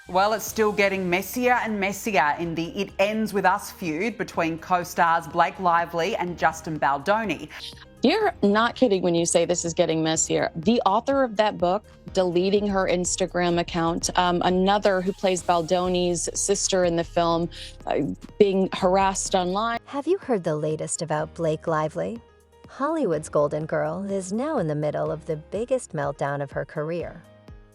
Well, it's still getting messier and messier in the It Ends With Us feud between co-stars Blake Lively and Justin Baldoni. You're not kidding when you say this is getting messier. The author of that book deleting her Instagram account, another who plays Baldoni's sister in the film, being harassed online. Have you heard the latest about Blake Lively? Hollywood's golden girl is now in the middle of the biggest meltdown of her career.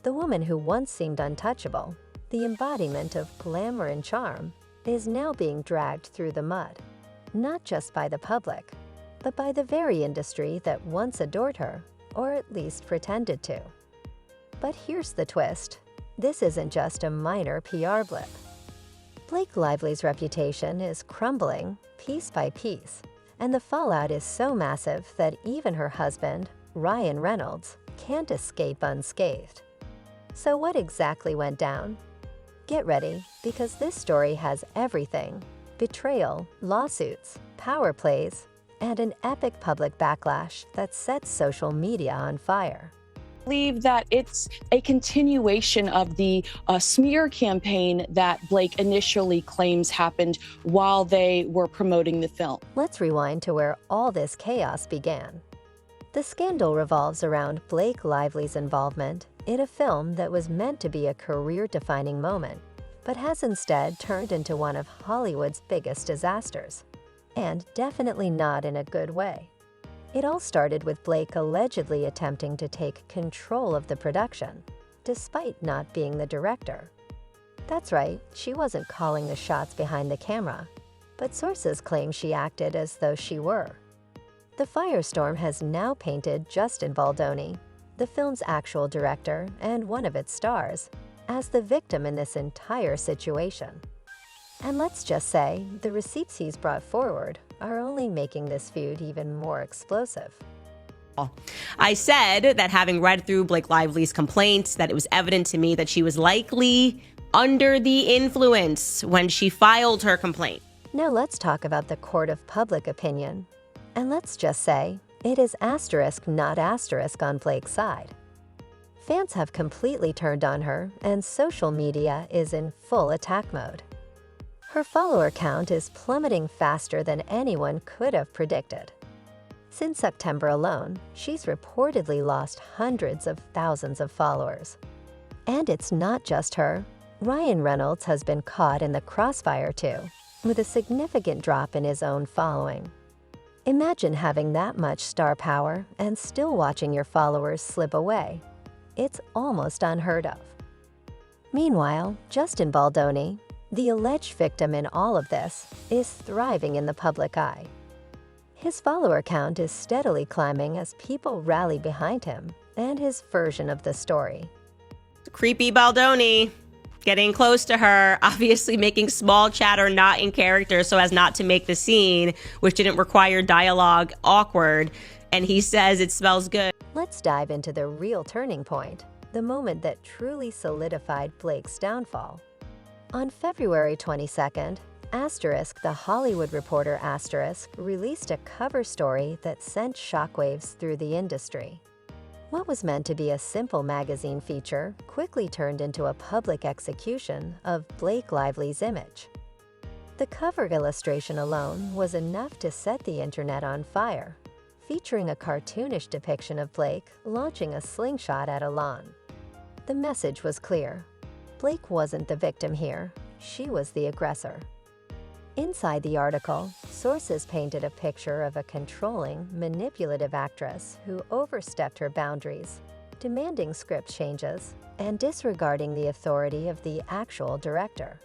The woman who once seemed untouchable, the embodiment of glamour and charm, is now being dragged through the mud, not just by the public, but by the very industry that once adored her, or at least pretended to. But here's the twist. This isn't just a minor PR blip. Blake Lively's reputation is crumbling piece by piece, and the fallout is so massive that even her husband, Ryan Reynolds, can't escape unscathed. So what exactly went down? Get ready, because this story has everything: betrayal, lawsuits, power plays, and an epic public backlash that sets social media on fire. I believe that it's a continuation of the smear campaign that Blake initially claims happened while they were promoting the film. Let's rewind to where all this chaos began. The scandal revolves around Blake Lively's involvement in a film that was meant to be a career-defining moment, but has instead turned into one of Hollywood's biggest disasters. And definitely not in a good way. It all started with Blake allegedly attempting to take control of the production, despite not being the director. That's right, she wasn't calling the shots behind the camera, but sources claim she acted as though she were. The firestorm has now painted Justin Baldoni, the film's actual director and one of its stars, as the victim in this entire situation. And let's just say, the receipts he's brought forward are only making this feud even more explosive. I said that having read through Blake Lively's complaints, that it was evident to me that she was likely under the influence when she filed her complaint. Now let's talk about the court of public opinion. And let's just say, it is asterisk not asterisk on Blake's side. Fans have completely turned on her, and social media is in full attack mode. Her follower count is plummeting faster than anyone could have predicted. Since September alone, she's reportedly lost hundreds of thousands of followers. And it's not just her. Ryan Reynolds has been caught in the crossfire too, with a significant drop in his own following. Imagine having that much star power and still watching your followers slip away. It's almost unheard of. Meanwhile, Justin Baldoni, the alleged victim in all of this, is thriving in the public eye. His follower count is steadily climbing as people rally behind him and his version of the story. Creepy Baldoni, getting close to her, obviously making small chatter not in character so as not to make the scene, which didn't require dialogue, awkward. And he says it smells good. Let's dive into the real turning point, the moment that truly solidified Blake's downfall. On February 22nd, The Hollywood Reporter released a cover story that sent shockwaves through the industry. What was meant to be a simple magazine feature quickly turned into a public execution of Blake Lively's image. The cover illustration alone was enough to set the internet on fire, featuring a cartoonish depiction of Blake launching a slingshot at a lawn. The message was clear. Blake wasn't the victim here, she was the aggressor. Inside the article, sources painted a picture of a controlling, manipulative actress who overstepped her boundaries, demanding script changes and disregarding the authority of the actual director.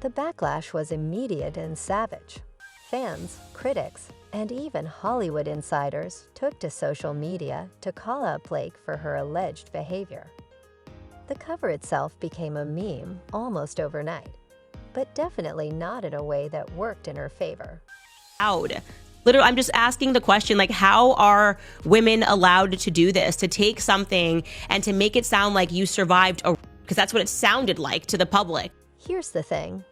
The backlash was immediate and savage. Fans, critics, and even Hollywood insiders took to social media to call out Blake for her alleged behavior. The cover itself became a meme almost overnight, but definitely not in a way that worked in her favor. Literally, I'm just asking the question, like, how are women allowed to do this, to take something and to make it sound like you survived because that's what it sounded like to the public. Here's the thing.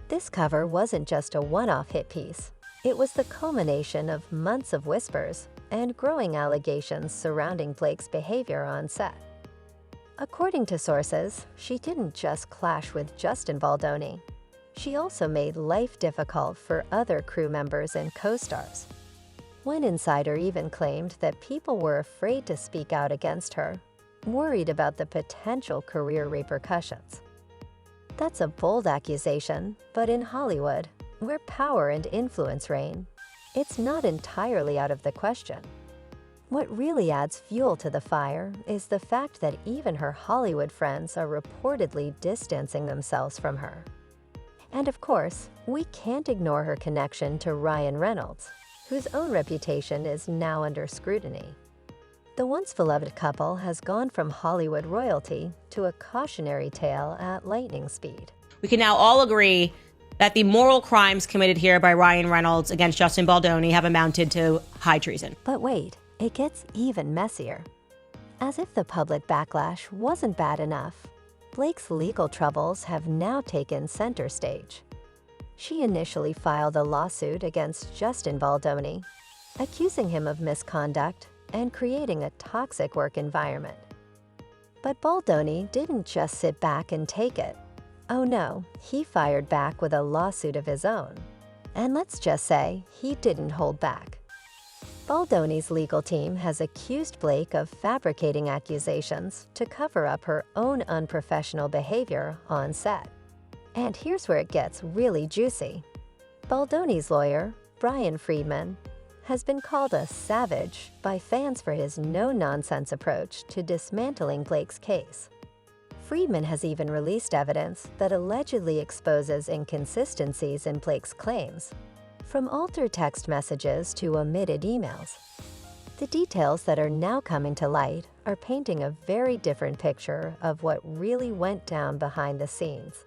This cover wasn't just a one-off hit piece. It was the culmination of months of whispers and growing allegations surrounding Blake's behavior on set. According to sources, she didn't just clash with Justin Baldoni. She also made life difficult for other crew members and co-stars. One insider even claimed that people were afraid to speak out against her, worried about the potential career repercussions. That's a bold accusation, but in Hollywood, where power and influence reign, it's not entirely out of the question. What really adds fuel to the fire is the fact that even her Hollywood friends are reportedly distancing themselves from her. And of course, we can't ignore her connection to Ryan Reynolds, whose own reputation is now under scrutiny. The once beloved couple has gone from Hollywood royalty to a cautionary tale at lightning speed. We can now all agree that the moral crimes committed here by Ryan Reynolds against Justin Baldoni have amounted to high treason. But wait, it gets even messier. As if the public backlash wasn't bad enough, Blake's legal troubles have now taken center stage. She initially filed a lawsuit against Justin Baldoni, accusing him of misconduct and creating a toxic work environment. But Baldoni didn't just sit back and take it. Oh no, he fired back with a lawsuit of his own. And let's just say he didn't hold back. Baldoni's legal team has accused Blake of fabricating accusations to cover up her own unprofessional behavior on set. And here's where it gets really juicy. Baldoni's lawyer, Brian Friedman, has been called a savage by fans for his no-nonsense approach to dismantling Blake's case. Friedman has even released evidence that allegedly exposes inconsistencies in Blake's claims, from altered text messages to omitted emails. The details that are now coming to light are painting a very different picture of what really went down behind the scenes.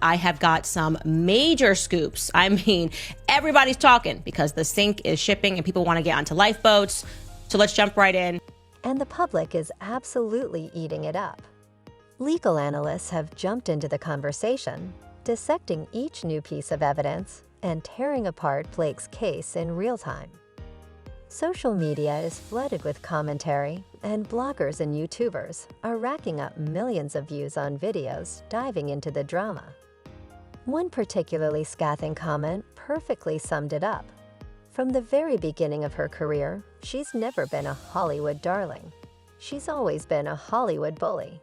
I have got some major scoops. I mean, everybody's talking because the sink is shipping and people want to get onto lifeboats. So let's jump right in. And the public is absolutely eating it up. Legal analysts have jumped into the conversation, dissecting each new piece of evidence and tearing apart Blake's case in real time. Social media is flooded with commentary, and bloggers and YouTubers are racking up millions of views on videos diving into the drama. One particularly scathing comment perfectly summed it up. From the very beginning of her career, she's never been a Hollywood darling. She's always been a Hollywood bully.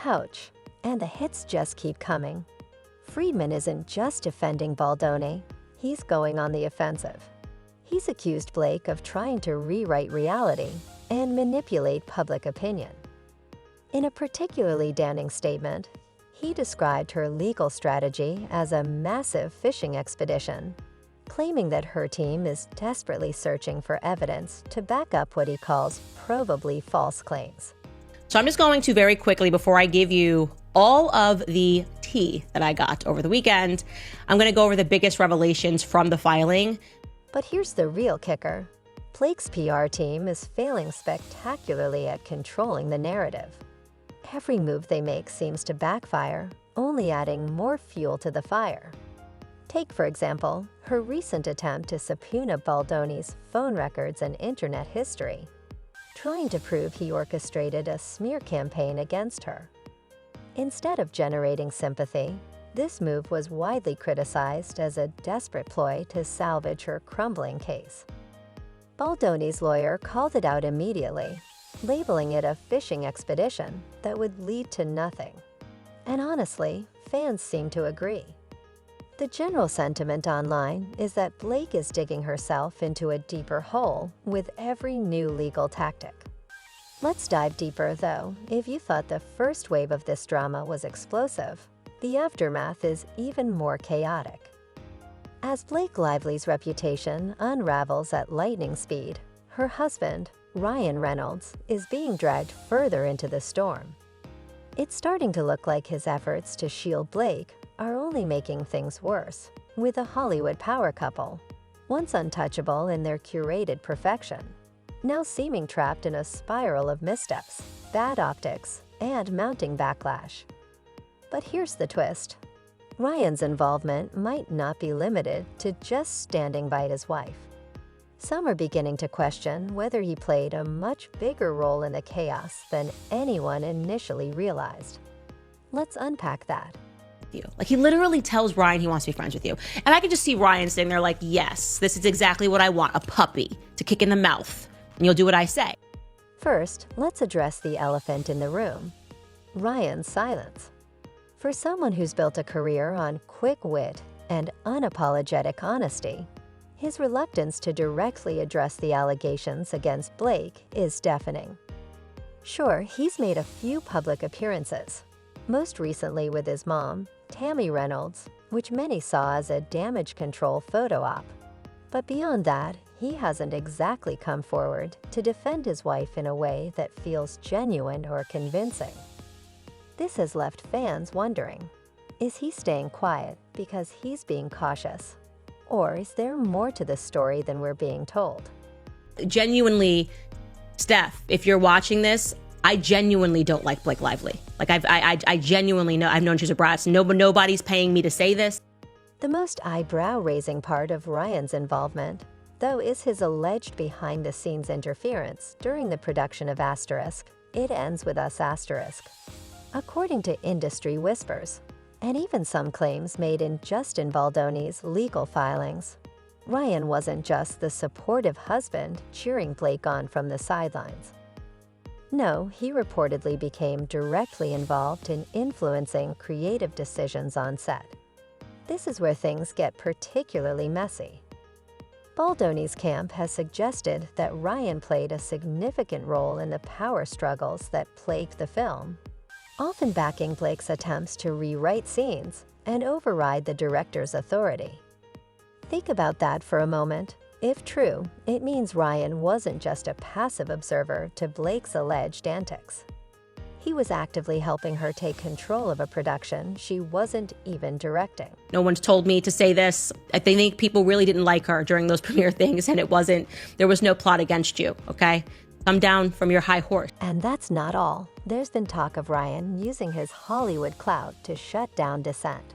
Ouch, and the hits just keep coming. Friedman isn't just defending Baldoni, he's going on the offensive. He's accused Blake of trying to rewrite reality and manipulate public opinion. In a particularly damning statement, he described her legal strategy as a massive fishing expedition, claiming that her team is desperately searching for evidence to back up what he calls provably false claims. So I'm just going to very quickly, before I give you all of the tea that I got over the weekend, I'm going to go over the biggest revelations from the filing. But here's the real kicker. Blake's PR team is failing spectacularly at controlling the narrative. Every move they make seems to backfire, only adding more fuel to the fire. Take, for example, her recent attempt to subpoena Baldoni's phone records and internet history, trying to prove he orchestrated a smear campaign against her. Instead of generating sympathy, this move was widely criticized as a desperate ploy to salvage her crumbling case. Baldoni's lawyer called it out immediately, labeling it a fishing expedition that would lead to nothing. And honestly, fans seem to agree. The general sentiment online is that Blake is digging herself into a deeper hole with every new legal tactic. Let's dive deeper, though. If you thought the first wave of this drama was explosive, the aftermath is even more chaotic. As Blake Lively's reputation unravels at lightning speed, her husband, Ryan Reynolds, is being dragged further into the storm. It's starting to look like his efforts to shield Blake are only making things worse, with a Hollywood power couple, once untouchable in their curated perfection, now seeming trapped in a spiral of missteps, bad optics, and mounting backlash. But here's the twist. Ryan's involvement might not be limited to just standing by his wife. Some are beginning to question whether he played a much bigger role in the chaos than anyone initially realized. Let's unpack that. You. Like, he literally tells Ryan he wants to be friends with you. And I can just see Ryan sitting there like, yes, this is exactly what I want, a puppy to kick in the mouth. And you'll do what I say. First, let's address the elephant in the room: Ryan's silence. For someone who's built a career on quick wit and unapologetic honesty, his reluctance to directly address the allegations against Blake is deafening. Sure, he's made a few public appearances, most recently with his mom, Tammy Reynolds, which many saw as a damage control photo op. But beyond that, he hasn't exactly come forward to defend his wife in a way that feels genuine or convincing. This has left fans wondering, is he staying quiet because he's being cautious? Or is there more to this story than we're being told? Genuinely, Steph, if you're watching this, I genuinely don't like Blake Lively. Like, I genuinely know, I've known she's a brat. Nobody's paying me to say this. The most eyebrow-raising part of Ryan's involvement, though, is his alleged behind-the-scenes interference during the production of Asterisk, It Ends With Us Asterisk. According to industry whispers, and even some claims made in Justin Baldoni's legal filings, Ryan wasn't just the supportive husband cheering Blake on from the sidelines. No, he reportedly became directly involved in influencing creative decisions on set. This is where things get particularly messy. Baldoni's camp has suggested that Ryan played a significant role in the power struggles that plagued the film, often backing Blake's attempts to rewrite scenes and override the director's authority. Think about that for a moment. If true, it means Ryan wasn't just a passive observer to Blake's alleged antics. He was actively helping her take control of a production she wasn't even directing. No one's told me to say this. I think people really didn't like her during those premiere things, and there was no plot against you, okay? Come down from your high horse. And that's not all. There's been talk of Ryan using his Hollywood clout to shut down dissent.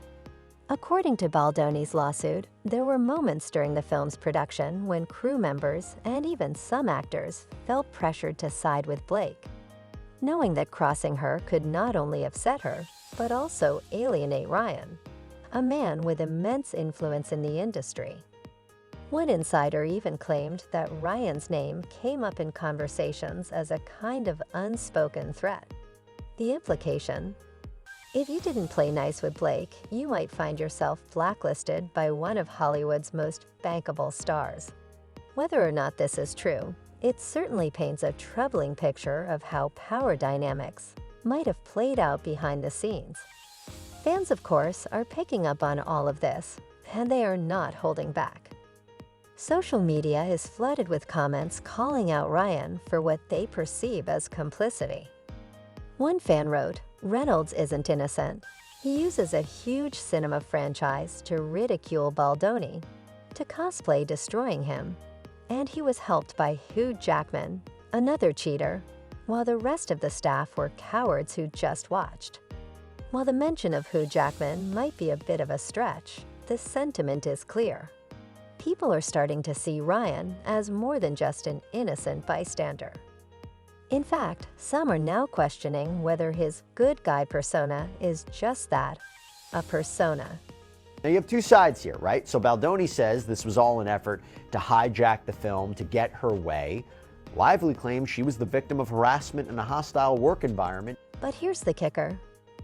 According to Baldoni's lawsuit, there were moments during the film's production when crew members and even some actors felt pressured to side with Blake, knowing that crossing her could not only upset her, but also alienate Ryan, a man with immense influence in the industry. One insider even claimed that Ryan's name came up in conversations as a kind of unspoken threat. The implication: if you didn't play nice with Blake, you might find yourself blacklisted by one of Hollywood's most bankable stars. Whether or not this is true, it certainly paints a troubling picture of how power dynamics might have played out behind the scenes. Fans, of course, are picking up on all of this, and they are not holding back. Social media is flooded with comments calling out Ryan for what they perceive as complicity. One fan wrote, "Reynolds isn't innocent. He uses a huge cinema franchise to ridicule Baldoni, to cosplay destroying him, and he was helped by Hugh Jackman, another cheater, while the rest of the staff were cowards who just watched." While the mention of Hugh Jackman might be a bit of a stretch, the sentiment is clear. People are starting to see Ryan as more than just an innocent bystander. In fact, some are now questioning whether his good guy persona is just that, a persona. Now you have two sides here, right? So Baldoni says this was all an effort to hijack the film to get her way. Lively claims she was the victim of harassment in a hostile work environment. But here's the kicker.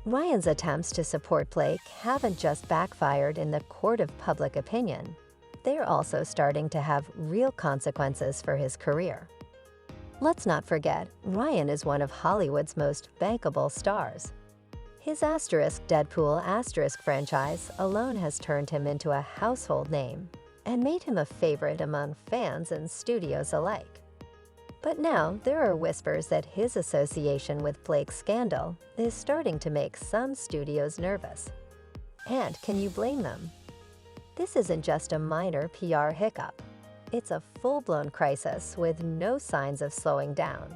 Ryan's attempts to support Blake haven't just backfired in the court of public opinion. They're also starting to have real consequences for his career. Let's not forget, Ryan is one of Hollywood's most bankable stars. His Asterisk Deadpool Asterisk franchise alone has turned him into a household name and made him a favorite among fans and studios alike. But now there are whispers that his association with Blake's scandal is starting to make some studios nervous. And can you blame them? This isn't just a minor PR hiccup. It's a full-blown crisis with no signs of slowing down.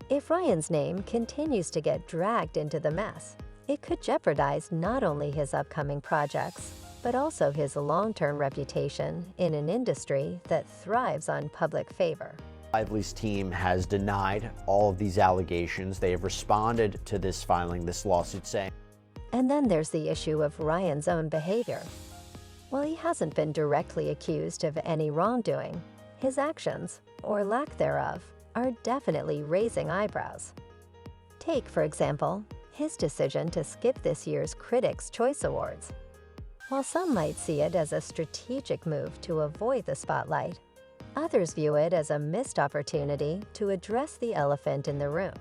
If Ryan's name continues to get dragged into the mess, it could jeopardize not only his upcoming projects, but also his long-term reputation in an industry that thrives on public favor. Lively's team has denied all of these allegations. They have responded to this filing, this lawsuit, saying. And then there's the issue of Ryan's own behavior. While he hasn't been directly accused of any wrongdoing, his actions, or lack thereof, are definitely raising eyebrows. Take, for example, his decision to skip this year's Critics' Choice Awards. While some might see it as a strategic move to avoid the spotlight, others view it as a missed opportunity to address the elephant in the room.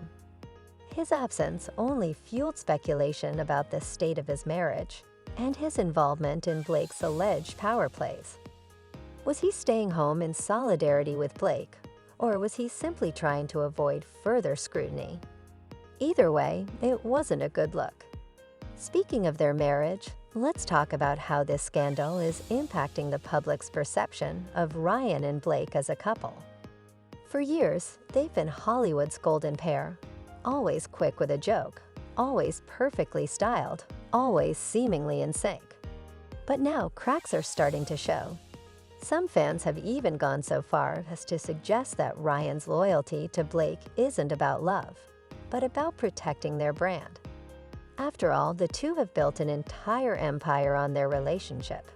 His absence only fueled speculation about the state of his marriage and his involvement in Blake's alleged power plays. Was he staying home in solidarity with Blake, or was he simply trying to avoid further scrutiny? Either way, it wasn't a good look. Speaking of their marriage, let's talk about how this scandal is impacting the public's perception of Ryan and Blake as a couple. For years, they've been Hollywood's golden pair, always quick with a joke, always perfectly styled, always seemingly in sync. But now cracks are starting to show. Some fans have even gone so far as to suggest that Ryan's loyalty to Blake isn't about love, but about protecting their brand. After all, the two have built an entire empire on their relationship.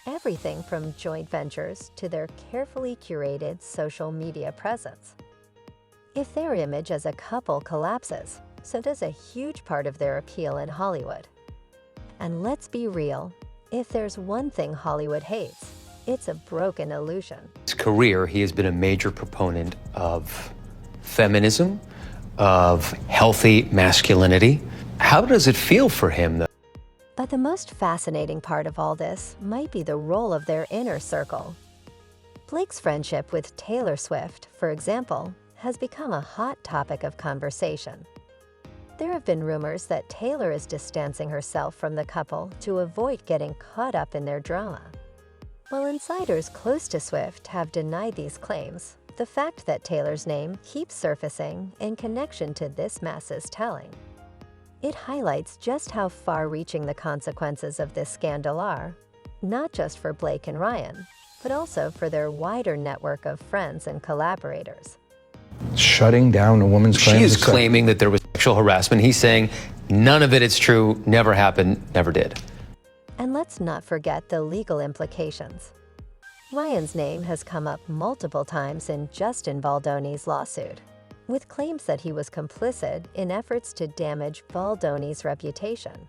Everything from joint ventures to their carefully curated social media presence. If their image as a couple collapses, so does a huge part of their appeal in Hollywood. And let's be real, if there's one thing Hollywood hates, it's a broken illusion. His career, he has been a major proponent of feminism, of healthy masculinity. How does it feel for him, though? But the most fascinating part of all this might be the role of their inner circle. Blake's friendship with Taylor Swift, for example, has become a hot topic of conversation. There have been rumors that Taylor is distancing herself from the couple to avoid getting caught up in their drama. While insiders close to Swift have denied these claims, the fact that Taylor's name keeps surfacing in connection to this mess is telling. It highlights just how far-reaching the consequences of this scandal are, not just for Blake and Ryan, but also for their wider network of friends and collaborators. Shutting down a woman's claim. She is claiming that there was sexual harassment. He's saying none of it is true, never happened, never did. And let's not forget the legal implications. Ryan's name has come up multiple times in Justin Baldoni's lawsuit, with claims that he was complicit in efforts to damage Baldoni's reputation.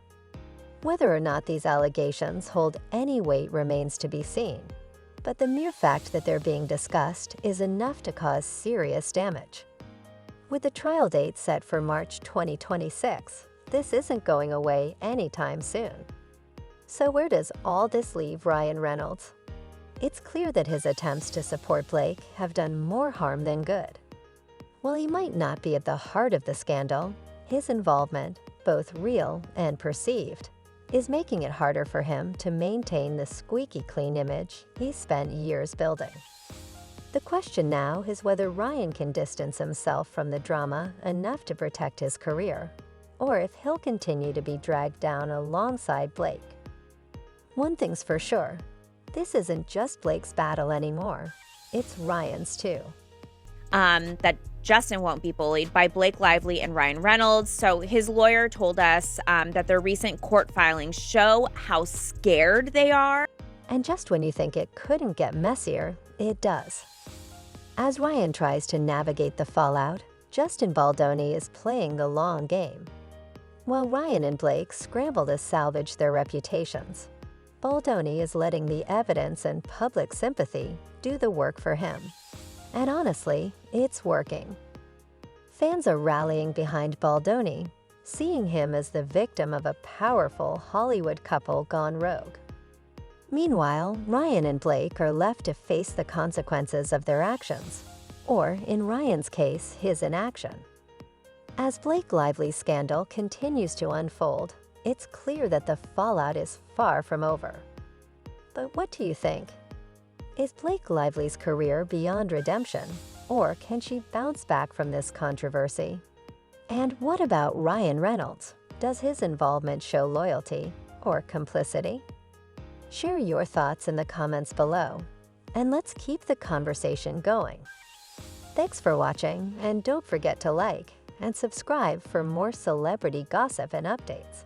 Whether or not these allegations hold any weight remains to be seen, but the mere fact that they're being discussed is enough to cause serious damage. With the trial date set for March 2026, this isn't going away anytime soon. So where does all this leave Ryan Reynolds? It's clear that his attempts to support Blake have done more harm than good. While he might not be at the heart of the scandal, his involvement, both real and perceived, is making it harder for him to maintain the squeaky clean image he's spent years building. The question now is whether Ryan can distance himself from the drama enough to protect his career, or if he'll continue to be dragged down alongside Blake. One thing's for sure, this isn't just Blake's battle anymore, it's Ryan's too. That Justin won't be bullied by Blake Lively and Ryan Reynolds. So his lawyer told us that their recent court filings show how scared they are. And just when you think it couldn't get messier, it does. As Ryan tries to navigate the fallout, Justin Baldoni is playing the long game. While Ryan and Blake scramble to salvage their reputations, Baldoni is letting the evidence and public sympathy do the work for him. And honestly, it's working. Fans are rallying behind Baldoni, seeing him as the victim of a powerful Hollywood couple gone rogue. Meanwhile, Ryan and Blake are left to face the consequences of their actions, or in Ryan's case, his inaction. As Blake Lively's scandal continues to unfold, it's clear that the fallout is far from over. But what do you think? Is Blake Lively's career beyond redemption, or can she bounce back from this controversy? And what about Ryan Reynolds? Does his involvement show loyalty or complicity? Share your thoughts in the comments below, and let's keep the conversation going. Thanks for watching, and don't forget to like and subscribe for more celebrity gossip and updates.